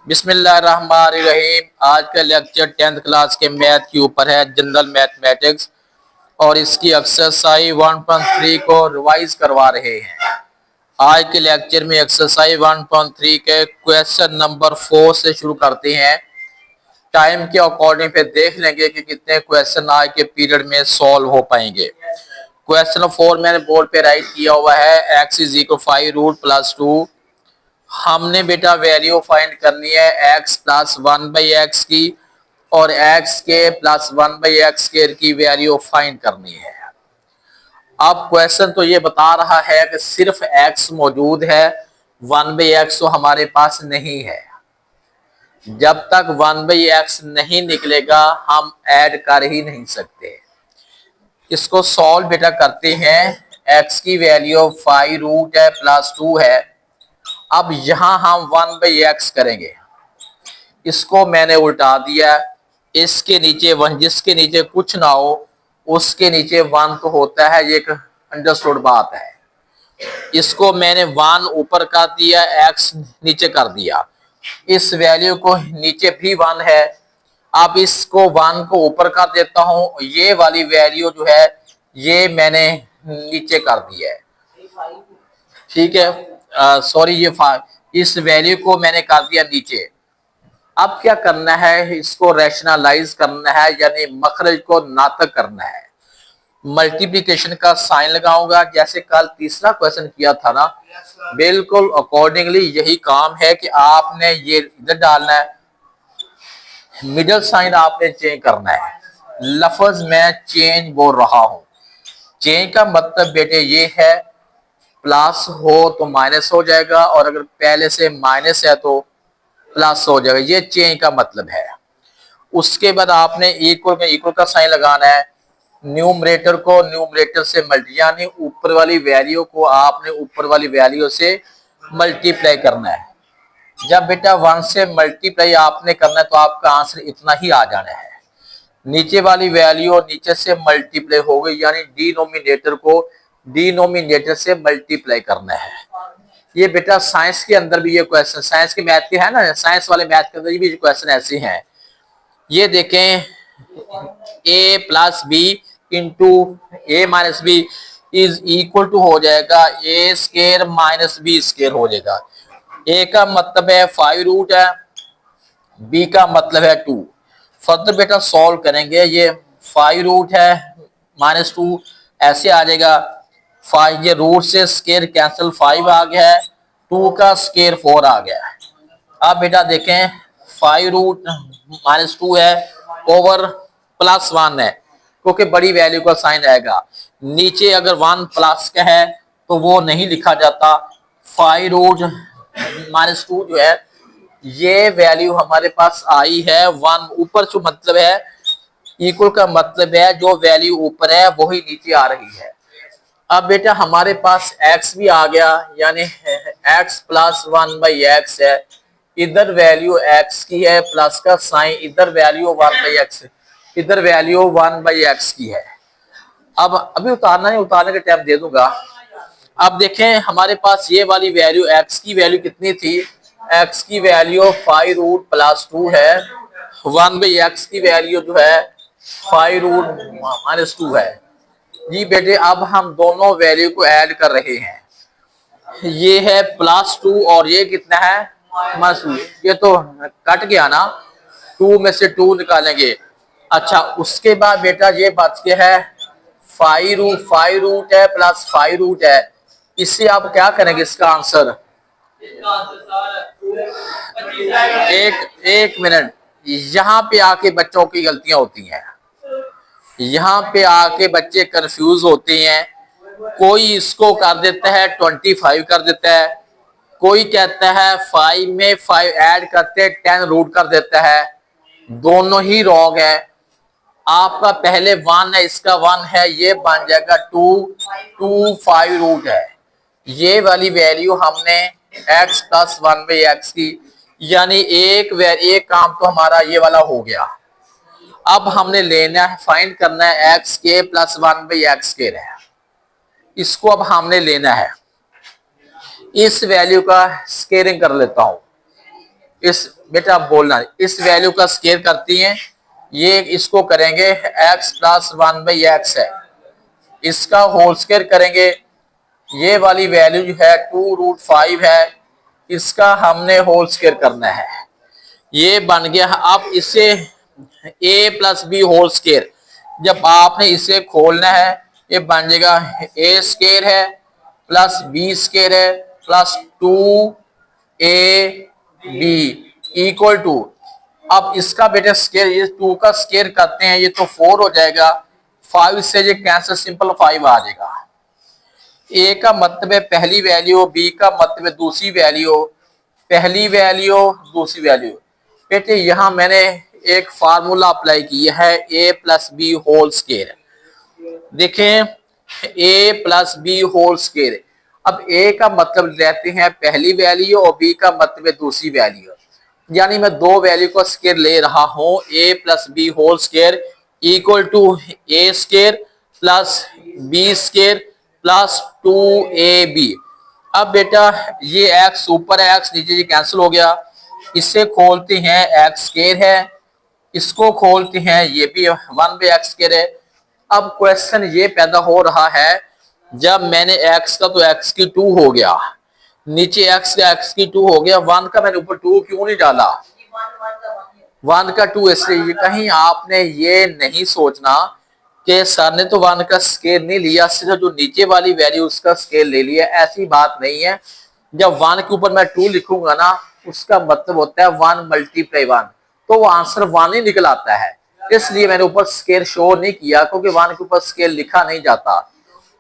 बिस्मिल्लाहिर्रहमानिर्रहीम। आज का लेक्चर 10th क्लास के मैथ के ऊपर है, जनरल मैथमेटिक्स, और इसकी एक्सरसाइज 1.3 को रिवाइज करवा रहे हैं। आज के लेक्चर में एक्सरसाइज 1.3 के क्वेश्चन नंबर 4 से शुरू करते हैं। टाइम के अकॉर्डिंग पे देख लेंगे कि कितने क्वेश्चन आज के पीरियड में सॉल्व हो पाएंगे। क्वेश्चन 4 मैंने बोर्ड पे राइट किया हुआ है, x इज इक्वल 5√+2। हमने बेटा वैल्यू फाइंड करनी है x प्लस 1/x की, और x के प्लस 1/x² की वैल्यू फाइंड करनी है। अब क्वेश्चन तो ये बता रहा है कि सिर्फ x मौजूद है, 1/x तो हमारे पास नहीं है। जब तक 1/x नहीं निकलेगा हम ऐड कर ही नहीं सकते। इसको सॉल्व बेटा करते हैं। x की वैल्यू 5√+2 है। अब यहां हम 1/x करेंगे, इसको मैंने उल्टा दिया। इसके नीचे 1, जिसके नीचे कुछ ना हो उसके नीचे 1 तो होता है, ये एक अंडरस्टूड बात है। इसको मैंने 1 ऊपर कर दिया, x नीचे कर दिया। इस वैल्यू को नीचे भी 1 है। अब इसको 1 को ऊपर कर देता हूं, ये वाली वैल्यू जो है ये मैंने नीचे कर दिया है, ठीक है। सॉरी, ये इस वैल्यू को मैंने कर दिया नीचे। अब क्या करना है, इसको रैशनलाइज करना है, यानी मखरज को नातक करना है। मल्टीप्लिकेशन का साइन लगाऊंगा, जैसे कल तीसरा क्वेश्चन किया था ना, बिल्कुल अकॉर्डिंगली यही काम है कि आपने ये इधर डालना है, मिडिल साइन आपने चेंज करना है। लफ्ज में चेंज बोल रहा हूं। चेंज का मतलब बेटे ये है, प्लस हो तो माइनस हो जाएगा, और अगर पहले से माइनस है तो प्लस हो जाएगा। ये चेंज का मतलब है। उसके बाद आपने इक्वल में इक्वल का साइन लगाना है। न्यूमरेटर को न्यूमरेटर से मल्टी, यानी ऊपर वाली वैल्यू को आपने ऊपर वाली वैल्यू से मल्टीप्लाई करना है। जब बेटा 1 से मल्टीप्लाई आपने करना है तो आपका आंसर इतना ही आ जाना है। नीचे वाली वैल्यू नीचे से मल्टीप्लाई हो गई, यानी डिनोमिनेटर को डिनोमिनेटर से मल्टीप्लाई करना है। ये बेटा साइंस के अंदर भी ये क्वेश्चन, साइंस के मैथ के है ना, साइंस वाले मैथ के अंदर भी क्वेश्चन ऐसे हैं। ये देखें, a plus B into A minus B is equal to हो जाएगा a² माइनस b² हो जाएगा। a का मतलब है 5 है, b का मतलब है 2। फर्दर बेटा सॉल्व करेंगे, ये 5 है -2 ऐसे आ जाएगा। 5 ये रूट से स्केयर कैंसिल, 5 आ गया है, 2 का स्केयर 4 आ गया है। अब बेटा देखें, 5√-2 है ओवर +1 है, क्योंकि बड़ी वैल्यू का साइन आएगा। नीचे अगर 1 प्लस का है तो वो नहीं लिखा जाता। 5√-2 जो है ये वैल्यू हमारे पास आई है 1 ऊपर, जो मतलब है इक्वल का मतलब है जो वैल्यू ऊपर है वही नीचे आ रही है। अब बेटा हमारे पास x भी आ गया, यानी x प्लस 1/x है। इधर वैल्यू x की है, प्लस का साइन, इधर वैल्यू 1/x, इधर वैल्यू 1/x की है। अब अभी उतारना है, उतारने का टाइम दे दूंगा। अब देखें हमारे पास ये वाली वैल्यू x की वैल्यू कितनी थी, x की वैल्यू 5√+2 है, 1/x की वैल्यू जो है 5√-2 है। जी बेटे, अब हम दोनों वैल्यू को ऐड कर रहे हैं। ये है +2 और ये कितना है -2, ये तो कट गया ना, 2 में से 2 निकालेंगे। अच्छा, उसके बाद बेटा ये बच के है 5 रूट है प्लस 5 रूट है। इससे आप क्या करेंगे, इसका आंसर एक मिनट, यहाँ पे आके बच्चों की गलतियां होती हैं। यहाँ पे आके बच्चे कंफ्यूज होते हैं। कोई इसको कर देता है 25 कर देता है, कोई कहता है 5 में 5 ऐड करते 10 रूट कर देता है। दोनों ही रॉन्ग है। आपका पहले 1 है, इसका 1 है, ये बन जाएगा 2 5 रूट है। ये वाली वैल्यू हमने x प्लस 1/x की, यानी एक काम तो हमारा ये वाला हो गया। अब हमने लेना है, फाइंड करना है x के प्लस 1/x² है। इसको अब हमने लेना है, इस वैल्यू का स्केयरिंग कर लेता हूं। इस बेटा बोलना, इस वैल्यू का स्केयर करती हैं, ये इसको करेंगे x प्लस 1/x है, इसका होल स्केयर करेंगे, ये वाली वैल्यू जो है 2√5 है, इसका हमने होल स्केयर करना है, ये बन गया। अब इसे a plus B whole square, जब आपने इसे खोलना है ये बन जाएगा a स्केयर है प्लस b स्केयर है प्लस 2ab इक्वल टू, अब इसका बेटा स्केयर, ये 2 का स्केयर करते हैं, ये तो 4 हो जाएगा, 5 से ये कैंसिल, सिंपल 5 आ जाएगा। a का मतलब है पहली वैल्यू, b का मतलब है दूसरी वैल्यू, पहली वैल्यू दूसरी वैल्यू। बेटे यहां मैंने एक फार्मूला अप्लाई किया है, a plus B whole square. देखें a plus B whole square, अब a का मतलब लेते हैं पहली वैल्यू और b का मतलब है दूसरी वैल्यू, यानी मैं दो वैल्यू का स्केयर ले रहा हूं, a plus B whole square equal to a square plus b square plus 2ab। अब बेटा ये x ऊपर है, x नीचे, ये कैंसिल हो गया, इसे खोलते हैं x स्केयर है, इसको खोलते हैं ये भी 1/x स्केयर है। अब क्वेश्चन ये पैदा हो रहा है, जब मैंने x का तो x की 2 हो गया, नीचे x का x की 2 हो गया, 1 का मैंने ऊपर 2 क्यों नहीं डाला, 1 का 2, इसलिए कहीं आपने ये नहीं सोचना कि सर ने तो 1 का स्केयर नहीं लिया, सिर्फ जो नीचे वाली वैल्यू उसका स्केयर ले लिया, ऐसी बात नहीं है। जब 1 के ऊपर मैं 2 लिखूंगा ना, उसका मतलब होता है 1 × 1, तो वो आंसर 1 ही निकल आता है, इसलिए मैंने ऊपर स्केयर शो नहीं किया, क्योंकि 1 के ऊपर स्केयर लिखा नहीं जाता।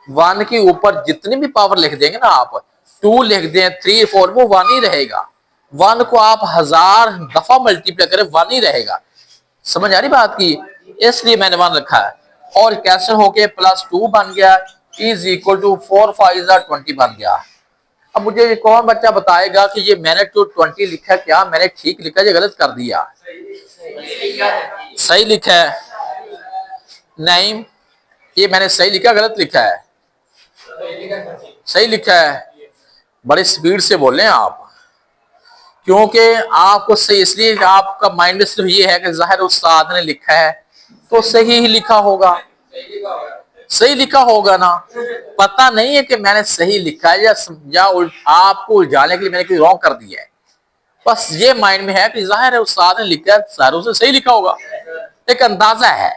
1 के ऊपर जितनी भी पावर लिख देंगे ना आप, 2 लिख दें, 3 4, वो 1 ही रहेगा, 1 को आप 1000 दफा मल्टीप्लाई करें 1 ही रहेगा। समझ आ रही बात की, इसलिए मैंने 1 रखा है, और कैंसिल होके प्लस 2 बन गया, इज इक्वल टू 4 5 20 बन गया। अब मुझे ये कौन बच्चा बताएगा कि ये मैंने 20 लिखा, क्या मैंने ठीक लिखा या गलत कर दिया, सही लिखा है, नहीं ये मैंने सही लिखा गलत लिखा है, सही लिखा है, बड़ी स्पीड से बोले आप, क्योंकि आपको सही, इसलिए आपका माइंड में सिर्फ ये है कि जाहिर उस्ताद ने लिखा है तो सही ही लिखा होगा, सही लिखा होगा ना, पता नहीं है कि मैंने सही लिखा है या आपको उलझाने के लिए मैंने कोई रॉन्ग कर दिया है, बस ये माइंड में है कि जाहिर है उस्ताद ने लिखा है, सारों से सही लिखा होगा, एक अंदाजा है।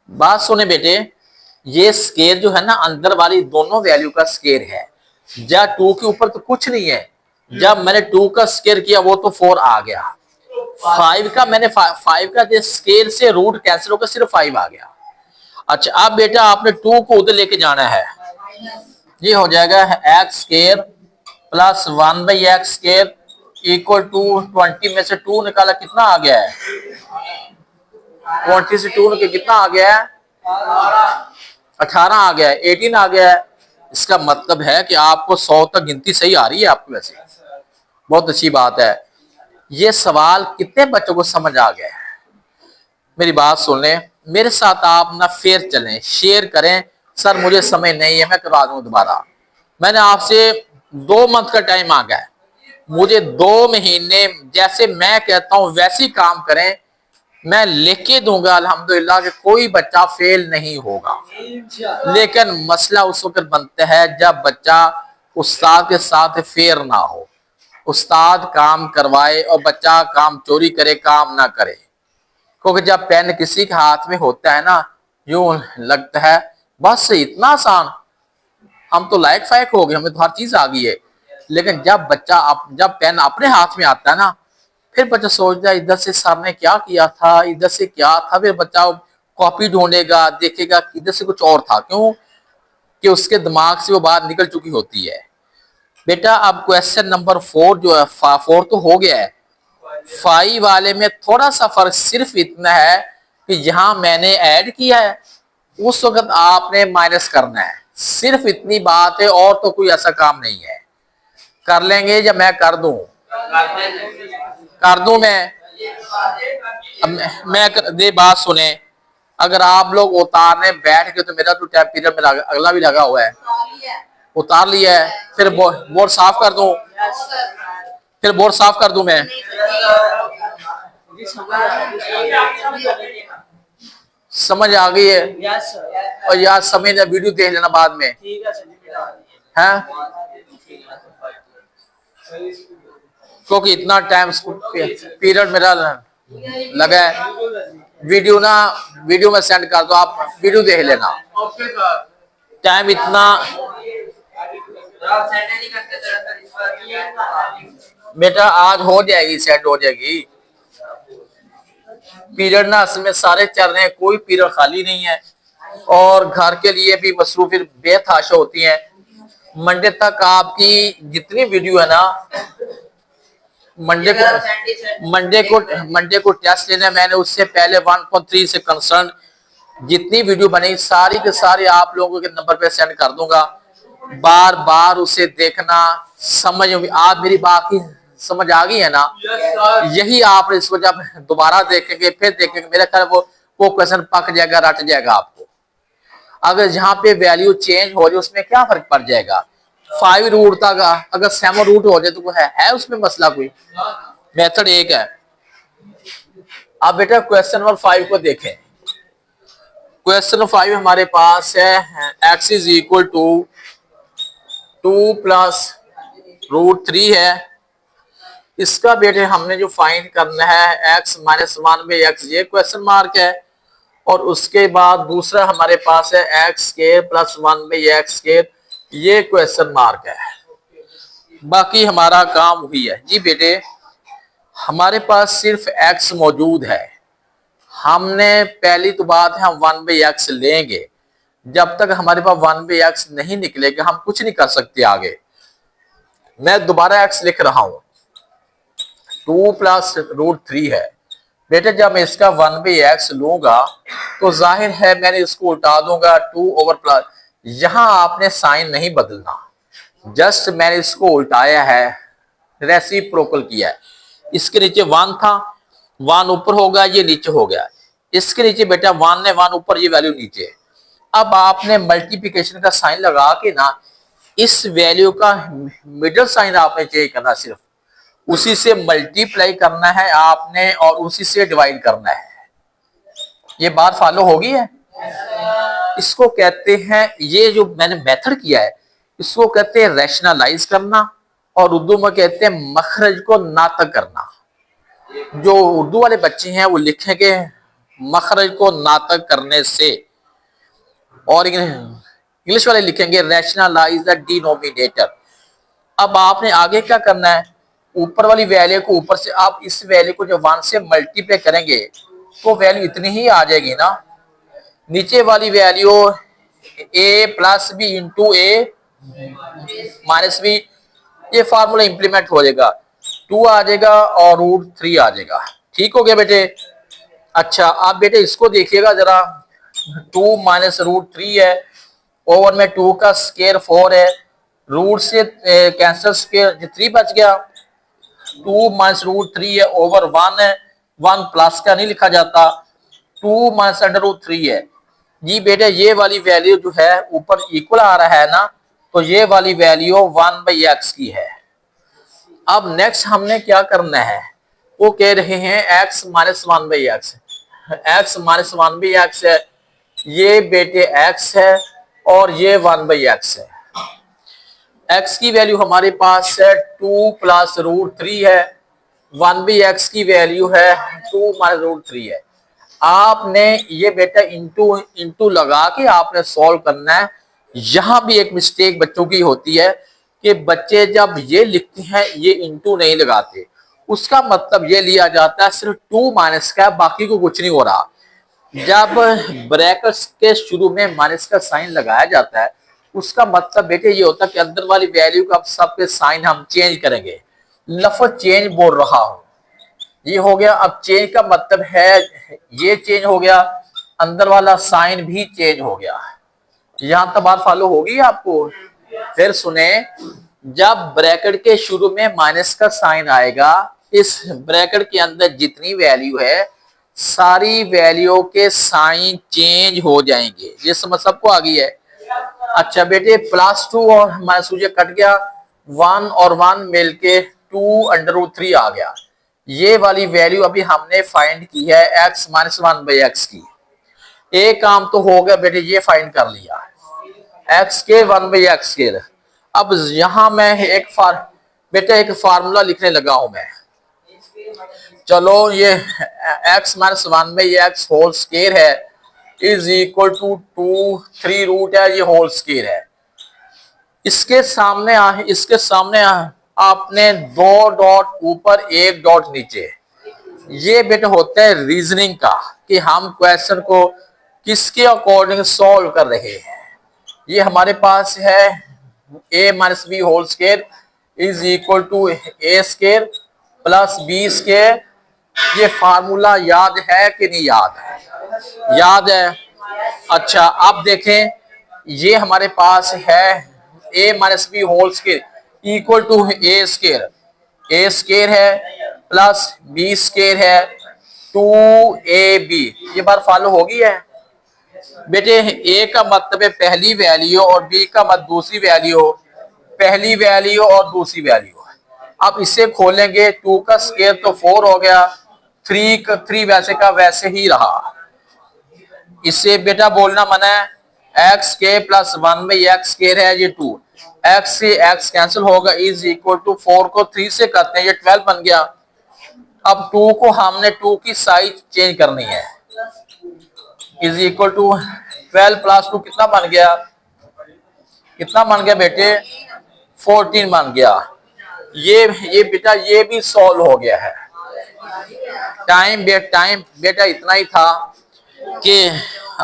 बात सुने बेटे, ये स्केयर जो है ना, अंदर वाली दोनों वैल्यू का स्केयर है, या 2 के ऊपर तो कुछ नहीं है, जब मैंने 2 का स्केयर किया वो तो 4 आ गया, 5 का मैंने 5 का स्केयर से रूट कैंसिल होकर सिर्फ 5 आ गया। अच्छा अब बेटा आपने 2 को उधर लेके जाना है, ये हो जाएगा x square plus 1/x square equal to 20 में से 2 निकाला, कितना आ गया है, 20 से 2 निकाला कितना आ गया है, 18 आ गया है, 18 आ गया है। इसका मतलब है कि आपको 100 तक गिनती सही आ रही है आपको, वैसे बहुत अच्छी बात है। ये सवाल कितने बच्चों को समझ आ गया है, मेरी बात सुन लें, मेरे साथ आप ना फेयर चलें, शेयर करें, सर मुझे समय नहीं है मैं करवा दूं दोबारा, मैंने आपसे 2 मंथ का टाइम आ गया है, मुझे 2 महीने जैसे मैं कहता हूं वैसे ही काम करें, मैं लिख के दूंगा अल्हम्दुलिल्लाह कि कोई बच्चा फेल नहीं होगा। लेकिन मसला उस वक्त बनता है जब बच्चा उस्ताद के साथ फेयर ना हो, उस्ताद काम करवाए और बच्चा काम चोरी करे, काम ना करे, क्योंकि जब पेन किसी के हाथ में होता है ना, यूं लगता है बस इतना आसान, हम तो लायक फायक हो गए, हमें तो हर चीज आ गई है। लेकिन जब पेन अपने हाथ में आता है ना, फिर बच्चा सोचता है इधर से सर ने क्या किया था, इधर से क्या था, फिर बच्चा कॉपी ढूंढेगा, देखेगा कि इधर से कुछ और था, क्यों कि उसके दिमाग से वो बात निकल चुकी होती है। बेटा अब क्वेश्चन नंबर 4 जो है, 4 तो हो गया है, 5 वाले में थोड़ा सा फर्क सिर्फ इतना है कि यहां मैंने ऐड किया है, उस वक्त आपने माइनस करना है, सिर्फ इतनी बात है, और तो कोई ऐसा काम नहीं है। कर लेंगे या मैं कर दूं, मैं दे बात सुने, अगर आप लोग उतारने बैठ गए तो मेरा तो टाइम पीरियड में अगला भी लगा हुआ है, उतार लिया है, फिर बोर्ड साफ कर दूं, फिर बोर्ड साफ कर दूं मैं? समझ आ गई है? और यार समझ ना, वीडियो देख लेना बाद में है, क्योंकि इतना टाइम पीरियड मेरा लगा है। वीडियो में सेंड कर दो, आप वीडियो देख लेना। टाइम इतना बेटा आज हो जाएगी, सेट हो जाएगी। पीरियड ना असल में सारे चल रहे हैं, कोई पीरियड खाली नहीं है, और घर के लिए भी मसरूफी बेतहाशा होती है। मंडे तक आपकी जितनी वीडियो है ना, मंडे को टेस्ट लेना है। मैंने उससे पहले 1.3 से कंसर्न जितनी वीडियो बनी सारी के सारी आप लोगों के नंबर पे सेंड कर दूंगा। बार बार उसे देखना, समझ आप मेरी बात की समझ आ गई है ना? यही आप इसको जब दोबारा देखेंगे फिर देखेंगे, मेरा ख्याल वो क्वेश्चन पक जाएगा, रट जाएगा आपको। अगर जहाँ पे वैल्यू चेंज हो जाए उसमें क्या फर्क पड़ जाएगा? 5 रूट तक अगर 7 रूट हो जाए तो है उसमें मसला कोई? मेथड एक है। अब बेटा क्वेश्चन नंबर 5 को देखें। क्वेश्चन नंबर 5 हमारे पास है x is equal to 2 plus root 3 है। इसका बेटे हमने जो फाइंड करना है x माइनस 1/x, ये क्वेश्चन मार्क है। और उसके बाद दूसरा हमारे पास है x के प्लस 1/x, ये क्वेश्चन मार्क है। बाकी हमारा काम हुई है जी बेटे। हमारे पास सिर्फ x मौजूद है। हमने पहली तो बात है हम 1/x लेंगे। जब तक हमारे पास 1/x नहीं निकलेगा हम कुछ नहीं कर सकते आगे। मैं दोबारा x लिख रहा हूं, 2 प्लस रूट 3 है। बेटे जब मैं इसका 1/x लूंगा तो जाहिर है मैंने इसको उल्टा दूंगा 2 ओवर प्लस। यहां आपने साइन नहीं बदलना, जस्ट मैंने इसको उल्टाया है, रेसिप्रोकल किया है। इसके नीचे 1 था, 1 ऊपर होगा, ये नीचे हो गया। इसके नीचे बेटा 1 ने 1 ऊपर, ये वैल्यू नीचे। अब आपने मल्टीप्लिकेशन का साइन लगा के ना इस वैल्यू का मिडिल साइन आपने चेंज करना, सिर्फ उसी से मल्टीप्लाई करना है आपने और उसी से डिवाइड करना है। ये बात फॉलो होगी है? इसको कहते हैं, ये जो मैंने मेथड किया है इसको कहते हैं रैशनलाइज करना, और उर्दू में कहते हैं मखरज को नातक करना। जो उर्दू वाले बच्चे हैं वो लिखेंगे मखरज को नातक करने से, और इंग्लिश वाले लिखेंगे रैशनलाइज द डिनोमिनेटर। अब आपने आगे क्या करना है, ऊपर वाली वैल्यू को ऊपर से आप इस वैल्यू को जब 1 से मल्टीप्लाई करेंगे तो वैल्यू इतनी ही आ जाएगी ना। नीचे वाली value a plus B into A minus B, ये फार्मूला इंप्लीमेंट हो जाएगा, 2 आ जाएगा और रूट 3 आ जाएगा। ठीक हो गया बेटे? अच्छा आप बेटे इसको देखिएगा जरा, 2 माइनस रूट 3 है, ओवर में 2 का स्क्वायर 4 है, रूट से कैंसिल स्क्वायर 3 बच गया। 2 माइनस रूट 3 है, ओवर 1 है, 1 प्लस का नहीं लिखा जाता, 2 माइनस अंडर रूट 3 है जी बेटे। ये वाली वैल्यू जो है ऊपर इक्वल आ रहा है ना, तो ये वाली वैल्यू 1/x की है। अब नेक्स्ट हमने क्या करना है, वो कह रहे हैं x minus 1/x, x minus 1/x है, ये बेटे x है और ये 1/x है। x की वैल्यू हमारे पास है 2 प्लस रूट 3 है, 1/x की वैल्यू है 2 माइनस रूट 3 है। आपने ये बेटा इंटू लगा के आपने सॉल्व करना है। यहां भी एक मिस्टेक बच्चों की होती है कि बच्चे जब ये लिखते हैं ये इंटू नहीं लगाते, उसका मतलब ये लिया जाता है सिर्फ 2 माइनस का, बाकी को कुछ नहीं हो रहा। जब ब्रैकेट्स के शुरू में माइनस का साइन लगाया जाता है उसका मतलब बेटे ये होता है कि अंदर वाली वैल्यू का सबके साइन हम चेंज करेंगे। लफ्ज चेंज बोल रहा हूं, ये हो गया। अब चेंज का मतलब है ये चेंज हो गया, अंदर वाला साइन भी चेंज हो गया। यहां तक बात फॉलो होगी आपको? फिर सुने, जब ब्रैकेट के शुरू में माइनस का साइन आएगा, इस ब्रैकेट के अंदर जितनी वैल्यू है सारी वैल्यू के साइन चेंज हो जाएंगे। ये समझ सबको आ गई है? अच्छा बेटे +2 और माइनस कट गया, 1 और 1 मिलके 2√3 आ गया। ये वाली वैल्यू अभी हमने फाइंड की है x माइनस 1/x की। एक काम तो हो गया बेटे, ये फाइंड कर लिया x के 1/x के। अब यहां मैं बेटे एक फार्मूला लिखने लगा हूं मैं। चलो ये x minus 1/x whole square है इज इक्वल टू 3 रूट है, ये होल स्क्वायर है। इसके सामने आपने 2 डॉट ऊपर 1 डॉट नीचे। ये बेटा होता है रीजनिंग का कि हम क्वेश्चन को किसके अकॉर्डिंग सॉल्व कर रहे हैं। ये हमारे पास है a minus B whole square is equal to a square plus b square. ये फार्मूला याद है कि नहीं याद है? याद है। अच्छा अब देखें, ये हमारे पास है a minus B whole square equal to a square है प्लस b स्क्वायर है 2ab। ये बात फॉलो होगी है बेटे। a का मतलब है पहली वैल्यू और b का मतलब दूसरी वैल्यू, पहली वैल्यू और दूसरी वैल्यू। अब इसे खोलेंगे, 2 का स्क्वायर तो 4 हो गया, 3 वैसे का वैसे ही रहा। इससे बेटा बोलना मना है, x के प्लस 1/x स्क्वायर है ये 2, x से x कैंसिल होगा इज इक्वल टू 4 को 3 से करते हैं ये 12 बन गया। अब 2 को हमने 2 की साइज चेंज करनी है इज इक्वल टू 12 प्लस 2 कितना बन गया? कितना बन गया बेटे? 14 बन गया। ये बेटा ये भी सॉल्व हो गया है। टाइम बेटा इतना ही था कि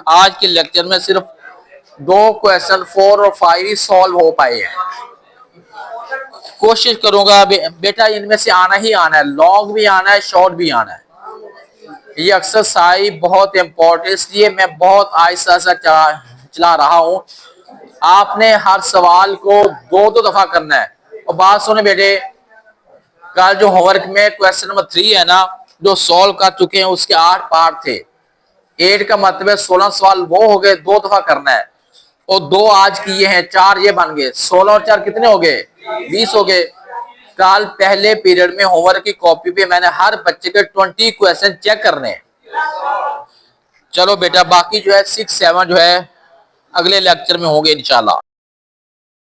आज के लेक्चर में सिर्फ 2 क्वेश्चन 4 और 5 ही सॉल्व हो पाए हैं। कोशिश करूंगा बेटा इनमें से आना ही आना है, लॉन्ग भी आना है, शॉर्ट भी आना है। ये एक्सरसाइज बहुत इंपॉर्टेंट, इसलिए मैं बहुत आहिस्ता चला रहा हूं। आपने हर सवाल को 2 दफा करना है। और बात सुने बेटे, कल जो होमवर्क में क्वेश्चन नंबर 3 है ना, जो सॉल्व कर चुके हैं उसके 8 पार्ट थे। 8 का मतलब है 16 सवाल वो हो गए, 2 दफा करना है। और 2 आज किए हैं, 4 ये बन गए, 16 और 4 कितने हो गए? 20 हो गए। कल पहले पीरियड में होमवर्क की कॉपी पे मैंने हर बच्चे के 20 क्वेश्चन चेक करने हैं। चलो बेटा बाकी जो है 6 7 जो है अगले लेक्चर में होंगे इंशाल्लाह।